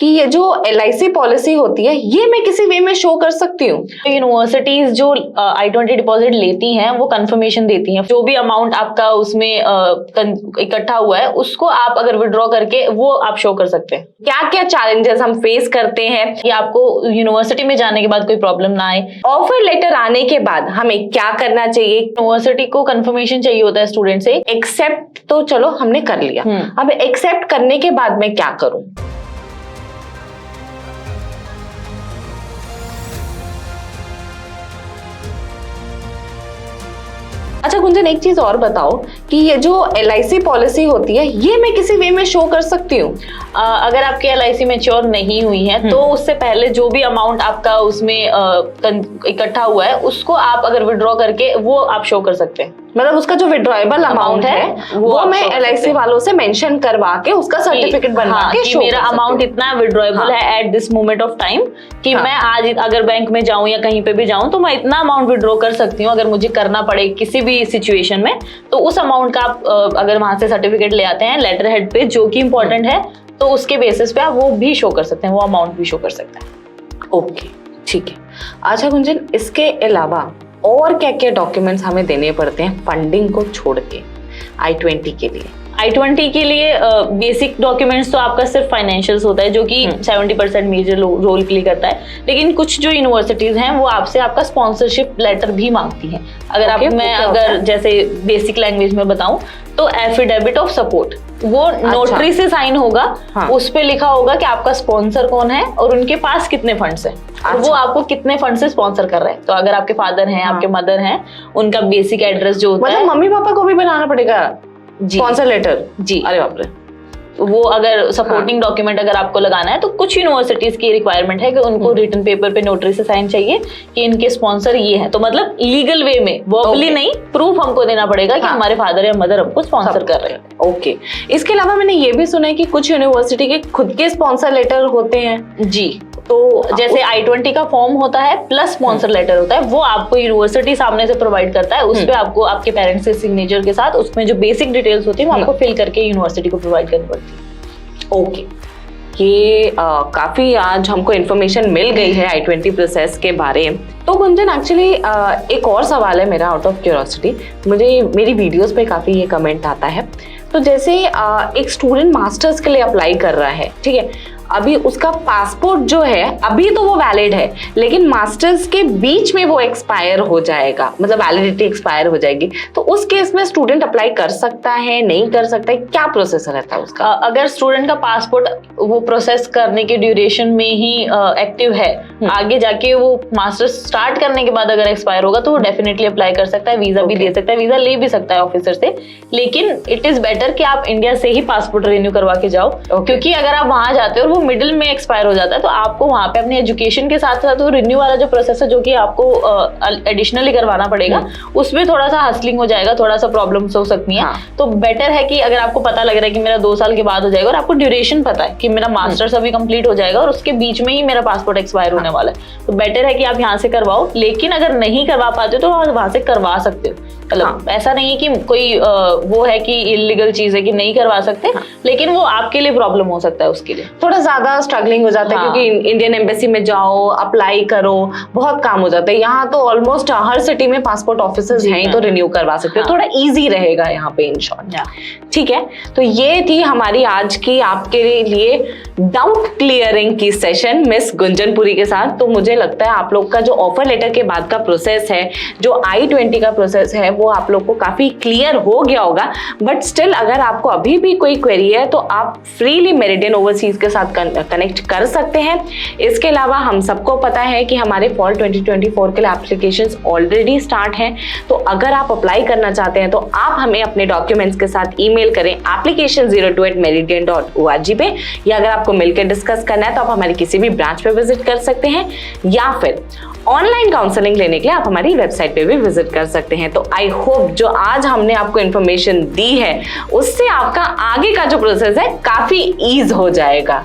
कि ये जो LIC पॉलिसी होती है ये मैं किसी वे में शो कर सकती हूँ? यूनिवर्सिटीज जो I-20 डिपॉजिट लेती हैं वो कंफर्मेशन देती हैं, जो भी अमाउंट आपका उसमें इकट्ठा हुआ है उसको आप अगर विड्रॉ करके वो आप शो कर सकते हैं। क्या क्या चैलेंजेस हम फेस करते हैं कि आपको यूनिवर्सिटी में जाने के बाद कोई प्रॉब्लम ना आए। ऑफर लेटर आने के बाद हमें क्या करना चाहिए? यूनिवर्सिटी को कंफर्मेशन चाहिए होता है स्टूडेंट से। एक्सेप्ट तो चलो हमने कर लिया, अब एक्सेप्ट करने के बाद मैं क्या करूं? अच्छा गुंजन, एक चीज और बताओ कि ये जो LIC पॉलिसी होती है ये मैं किसी वे में शो कर सकती हूँ? अगर आपकी LIC मैच्योर नहीं हुई है तो उससे पहले जो भी अमाउंट आपका उसमें इकट्ठा हुआ है उसको आप अगर विड्रॉ करके वो आप शो कर सकते हैं। मतलब उसका जो विड्रॉएबल अमाउंट है वो मैं LIC वालों से मेंशन करवा के उसका सर्टिफिकेट बनवा के कि मेरा अमाउंट इतना विड्रॉएबल है at this moment of time कि मैं आज अगर बैंक में जाऊं या कहीं पे भी जाऊं तो मैं इतना अमाउंट विड्रॉ कर सकती हूँ अगर मुझे करना पड़े किसी भी सिचुएशन में। तो उस अमाउंट का आप अगर वहां से सर्टिफिकेट ले आते हैं लेटर हेड पे जो कि इंपॉर्टेंट है तो उसके बेसिस पे आप वो भी शो कर सकते हैं, वो अमाउंट भी शो कर सकते हैं। ओके ठीक है। अच्छा गुंजन, इसके अलावा और क्या क्या डॉक्यूमेंट्स हमें देने पड़ते हैं फंडिंग को छोड़ के I-20 के लिए? I-20 के लिए बेसिक डॉक्यूमेंट्स तो आपका सिर्फ फाइनेंशियल्स होता है जो कि 70% मेजर रोल प्ले करता है, लेकिन कुछ जो यूनिवर्सिटीज हैं वो आपसे आपका स्पॉन्सरशिप लेटर भी मांगती हैं। अगर अगर जैसे बेसिक लैंग्वेज में बताऊं तो एफिडेविट ऑफ सपोर्ट, वो नोटरी से साइन होगा, उस पे लिखा होगा कि आपका स्पॉन्सर कौन है और उनके पास कितने फंड्स हैं, तो वो आपको कितने फंड से स्पॉन्सर कर रहे हैं। तो अगर आपके फादर हैं, आपके मदर हैं, उनका बेसिक एड्रेस जो होता है, मम्मी पापा को भी बनाना पड़ेगा स्पॉन्सर लेटर? जी। अरे बाप रे। वो अगर सपोर्टिंग डॉक्यूमेंट अगर आपको लगाना है तो कुछ यूनिवर्सिटीज की रिक्वायरमेंट है कि उनको रिटन पेपर पे नोटरी से साइन चाहिए कि इनके स्पॉन्सर ये हैं। तो मतलब लीगल वे में, वर्बली नहीं, प्रूफ हमको देना पड़ेगा कि हमारे फादर या मदर हमको स्पॉन्सर कर रहे हैं। ओके। इसके अलावा मैंने ये भी सुना है कि कुछ यूनिवर्सिटी के खुद के स्पॉन्सर लेटर होते हैं। जी। तो जैसे I-20 का फॉर्म होता है प्लस स्पॉन्सर लेटर होता है, वो आपको यूनिवर्सिटी सामने से प्रोवाइड करता है, उस पे आपको आपके पेरेंट्स के सिग्नेचर के साथ उसमें जो बेसिक डिटेल्स होती है वो आपको फिल करके यूनिवर्सिटी को प्रोवाइड करनी पड़ती है। ओके, ये काफी आज हमको इन्फॉर्मेशन मिल गई है I-20 प्रोसेस के बारे में। तो गुंजन एक्चुअली एक और सवाल है मेरा आउट ऑफ क्यूरियोसिटी, मुझे मेरी वीडियोस पे काफी ये कमेंट आता है। तो जैसे एक स्टूडेंट मास्टर्स के लिए अप्लाई कर रहा है, ठीक है, अभी उसका पासपोर्ट जो है अभी तो वो वैलिड है, लेकिन मास्टर्स के बीच में वो एक्सपायर हो जाएगा, मतलब वैलिडिटी एक्सपायर हो जाएगी, तो उस केस में स्टूडेंट अप्लाई कर सकता है, नहीं कर सकता है, क्या प्रोसेस रहता है उसका? अगर स्टूडेंट का पासपोर्ट वो प्रोसेस करने के ड्यूरेशन में ही एक्टिव है, आगे जाके वो मास्टर्स स्टार्ट करने के बाद अगर एक्सपायर होगा तो वो डेफिनेटली अप्लाई कर सकता है, वीजा भी दे सकता है, वीजा ले भी सकता है ऑफिसर से। लेकिन इट इज बेटर कि आप इंडिया से ही पासपोर्ट रिन्यू करवा के जाओ, क्योंकि अगर आप वहां जाते हो वो मिडिल में एक्सपायर हो जाता है तो आपको वहां पे अपनी एजुकेशन के साथ साथ वो रिन्यू वाला जो प्रोसेस है जो कि आपको एडिशनली करवाना पड़ेगा, उसमें थोड़ा सा हसलिंग हो जाएगा, थोड़ा सा प्रॉब्लम्स हो सकती हैं। तो बेटर है कि अगर आपको पता लग रहा है कि मेरा 2 साल के बाद हो जाएगा और आपको ड्यूरेशन पता है कि मेरा मास्टर्स अभी कंप्लीट हो जाएगा और उसके बीच में ही मेरा पासपोर्ट एक्सपायर होने वाला है, तो बेटर है कि आप यहाँ से करवाओ। लेकिन अगर नहीं करवा पाते तो वहां से करवा सकते हो, मतलब ऐसा नहीं है कि कोई वो है कि इलीगल चीज है कि नहीं करवा सकते, लेकिन वो आपके लिए प्रॉब्लम हो सकता है, उसके लिए थोड़ा ज्यादा स्ट्रगलिंग हो जाता है, क्योंकि इंडियन एम्बेसी में जाओ, अप्लाई करो, बहुत काम हो जाता है। यहाँ तो ऑलमोस्ट हर सिटी में पासपोर्ट ऑफिसर्स हैं तो रिन्यू करवा सकते हो, थोड़ा इजी रहेगा यहाँ पे इन शॉर्ट। ठीक है, तो ये थी हमारी आज की आपके लिए डाउट क्लियरिंग की सेशन मिस गुंजनपुरी के साथ। तो मुझे लगता है आप लोग का जो ऑफर लेटर के बाद का प्रोसेस है, जो I-20 का प्रोसेस है, वो आप लोग को काफी क्लियर हो गया होगा। बट स्टिल अगर आपको अभी भी कोई क्वेरी है तो आप फ्रीली मेरिडियन ओवरसीज के साथ कनेक्ट कर सकते हैं। इसके अलावा हम सबको पता है कि हमारे फॉल 2024 के लिए एप्लीकेशंस ऑलरेडी स्टार्ट हैं, तो अगर आप अप्लाई करना चाहते हैं तो आप हमें अपने डॉक्यूमेंट्स के साथ ईमेल करें application02@meridian.org पे, या अगर आपको मिलकर डिस्कस करना है तो आप हमारी किसी भी ब्रांच पे विजिट कर सकते हैं, या फिर ऑनलाइन काउंसलिंग लेने के लिए आप हमारी वेबसाइट पे भी विजिट कर सकते हैं। तो आई होप जो आज हमने आपको इन्फॉर्मेशन दी है उससे आपका आगे का जो प्रोसेस है काफी ईज हो जाएगा।